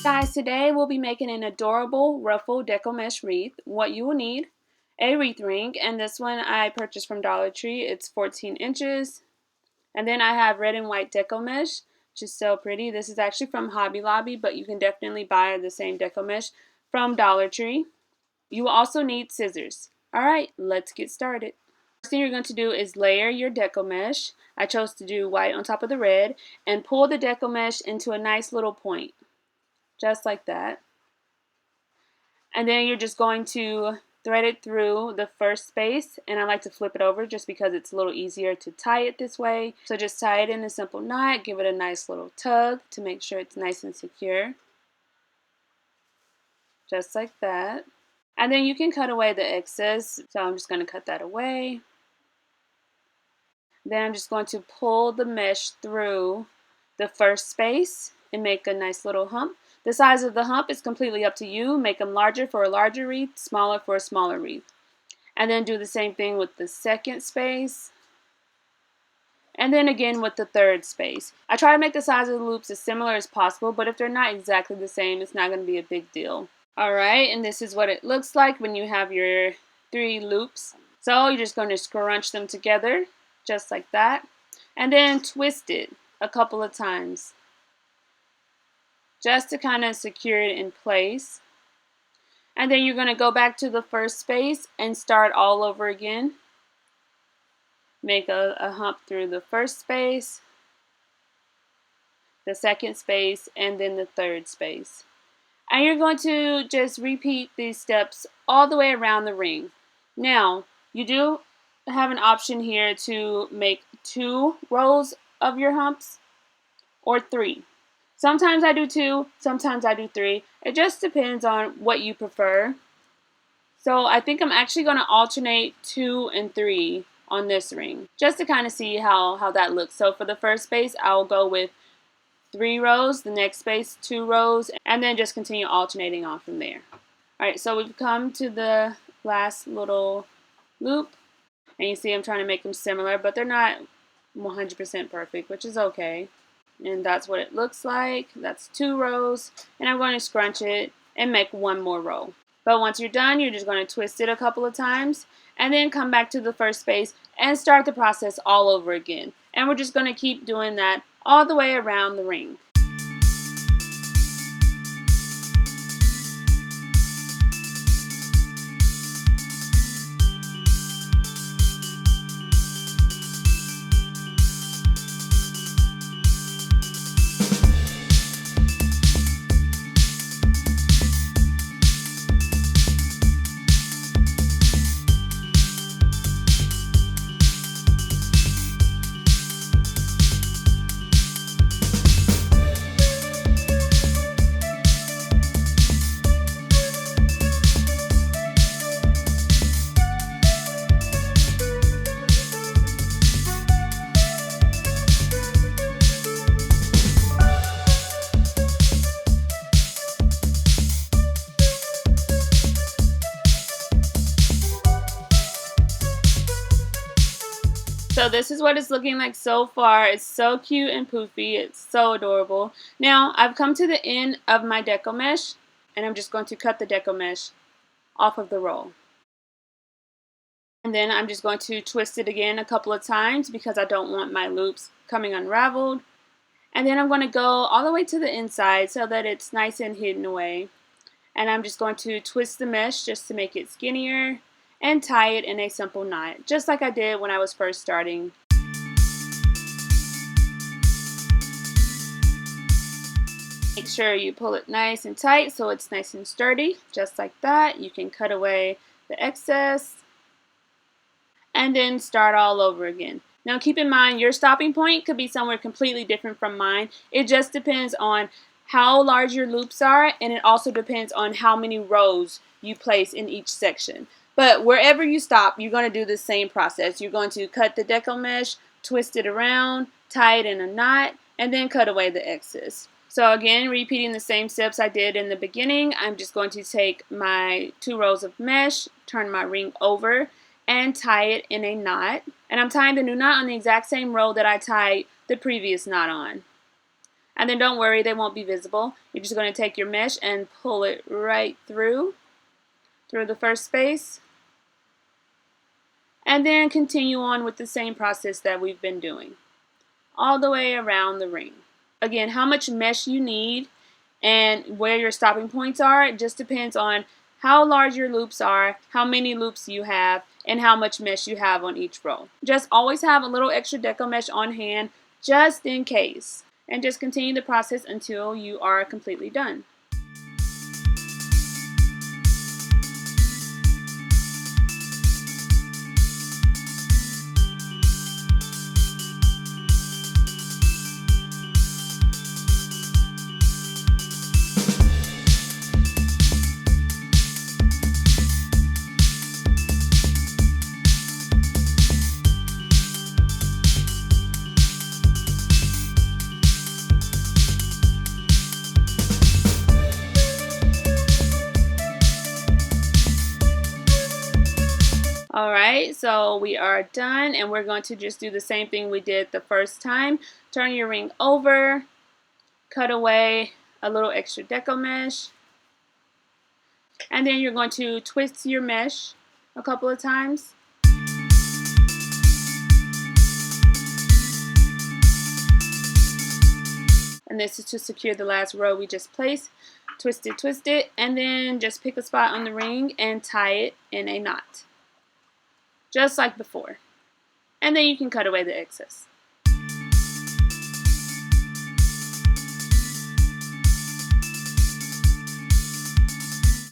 Guys, today we'll be making an adorable Ruffle Deco mesh wreath. What you will need: a wreath ring, and this one I purchased from Dollar Tree. It's 14 inches. And then I have red and white deco mesh, which is so pretty. This is actually from Hobby Lobby, but you can definitely buy the same deco mesh from Dollar Tree. You will also need scissors. Alright, let's get started. First thing you're going to do is layer your deco mesh. I chose to do white on top of the red, and pull the deco mesh into a nice little point. Just like that. And then you're just going to thread it through the first space, and I like to flip it over just because it's a little easier to tie it this way. So just tie it in a simple knot, give it a nice little tug to make sure it's nice and secure. Just like that. And then you can cut away the excess, so I'm just going to cut that away. Then I'm just going to pull the mesh through the first space and make a nice little hump. The size of the hump is completely up to you. Make them larger for a larger wreath, smaller for a smaller wreath. And then do the same thing with the second space. And then again with the third space. I try to make the size of the loops as similar as possible, but if they're not exactly the same, it's not going to be a big deal. Alright, and this is what it looks like when you have your 3 loops. So you're just going to scrunch them together, just like that. And then twist it a couple of times, just to kind of secure it in place. And then you're going to go back to the first space and start all over again. Make a hump through the first space, the second space, and then the third space. And you're going to just repeat these steps all the way around the ring. Now, you do have an option here to make 2 rows of your humps or 3. Sometimes I do 2, sometimes I do 3. It just depends on what you prefer. So I think I'm actually going to alternate 2 and 3 on this ring, just to kind of see how that looks. So for the first space, I'll go with 3 rows, the next space 2 rows, and then just continue alternating on from there. Alright, so we've come to the last little loop, and you see I'm trying to make them similar, but they're not 100% perfect, which is okay. And that's what it looks like. That's 2 rows, and I'm going to scrunch it and make 1 more row. But once you're done, you're just going to twist it a couple of times and then come back to the first space and start the process all over again. And we're just going to keep doing that all the way around the ring. So this is what it's looking like so far. It's so cute and poofy. It's so adorable. Now I've come to the end of my deco mesh, and I'm just going to cut the deco mesh off of the roll. And then I'm just going to twist it again a couple of times because I don't want my loops coming unraveled. And then I'm going to go all the way to the inside so that it's nice and hidden away. And I'm just going to twist the mesh just to make it skinnier and tie it in a simple knot, just like I did when I was first starting. Make sure you pull it nice and tight so it's nice and sturdy, just like that. You can cut away the excess and then start all over again. Now keep in mind, your stopping point could be somewhere completely different from mine. It just depends on how large your loops are, and it also depends on how many rows you place in each section. But wherever you stop, you're going to do the same process. You're going to cut the deco mesh, twist it around, tie it in a knot, and then cut away the excess. So again, repeating the same steps I did in the beginning, I'm just going to take my 2 rows of mesh, turn my ring over, and tie it in a knot. And I'm tying the new knot on the exact same row that I tied the previous knot on. And then don't worry, they won't be visible. You're just going to take your mesh and pull it right through the first space. And then continue on with the same process that we've been doing, all the way around the ring. Again, how much mesh you need and where your stopping points are, it just depends on how large your loops are, how many loops you have, and how much mesh you have on each row. Just always have a little extra deco mesh on hand just in case. And just continue the process until you are completely done. Alright, so we are done, and we're going to just do the same thing we did the first time. Turn your ring over, cut away a little extra deco mesh, and then you're going to twist your mesh a couple of times. And this is to secure the last row we just placed. Twist it, and then just pick a spot on the ring and tie it in a knot, just like before. And then you can cut away the excess.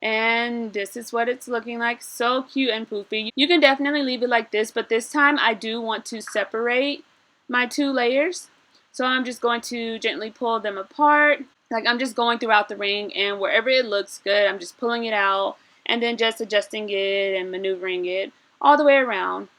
And this is what it's looking like. So cute and poofy. You can definitely leave it like this, but this time I do want to separate my two layers. So I'm just going to gently pull them apart. Like I'm just going throughout the ring, and wherever it looks good, I'm just pulling it out and then just adjusting it and maneuvering it all the way around.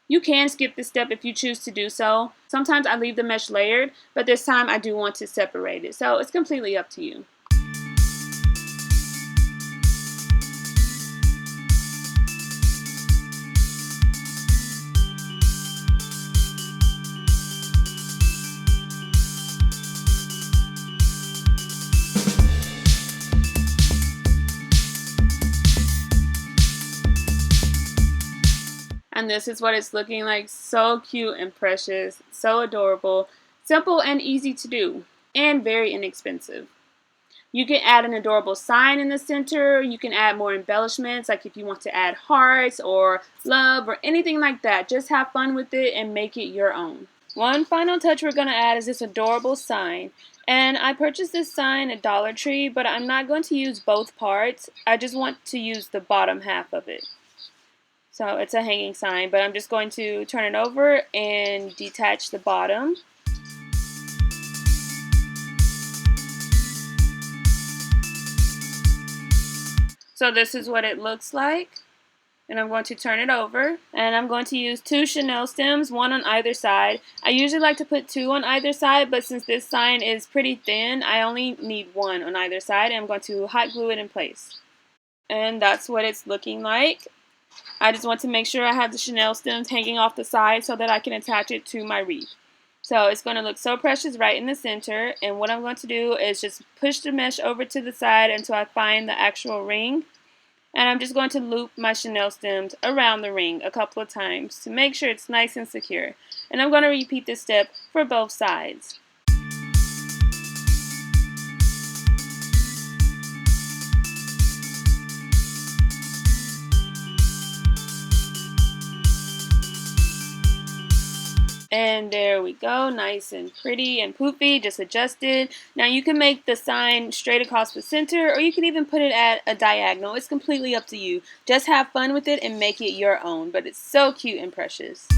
You can skip this step if you choose to do so. Sometimes I leave the mesh layered, but this time I do want to separate it. So it's completely up to you. And this is what it's looking like. So cute and precious, so adorable, simple and easy to do, and very inexpensive. You can add an adorable sign in the center. You can add more embellishments, like if you want to add hearts or love or anything like that. Just have fun with it and make it your own. One final touch we're going to add is this adorable sign. And I purchased this sign at Dollar Tree, but I'm not going to use both parts. I just want to use the bottom half of it. So it's a hanging sign, but I'm just going to turn it over and detach the bottom. So this is what it looks like. And I'm going to turn it over. And I'm going to use 2 chenille stems, 1 on either side. I usually like to put 2 on either side, but since this sign is pretty thin, I only need 1 on either side. And I'm going to hot glue it in place. And that's what it's looking like. I just want to make sure I have the chenille stems hanging off the side so that I can attach it to my wreath. So it's going to look so precious right in the center. And what I'm going to do is just push the mesh over to the side until I find the actual ring. And I'm just going to loop my chenille stems around the ring a couple of times to make sure it's nice and secure. And I'm going to repeat this step for both sides. And there we go, nice and pretty and poofy, just adjusted. Now you can make the sign straight across the center, or you can even put it at a diagonal. It's completely up to you. Just have fun with it and make it your own, but it's so cute and precious.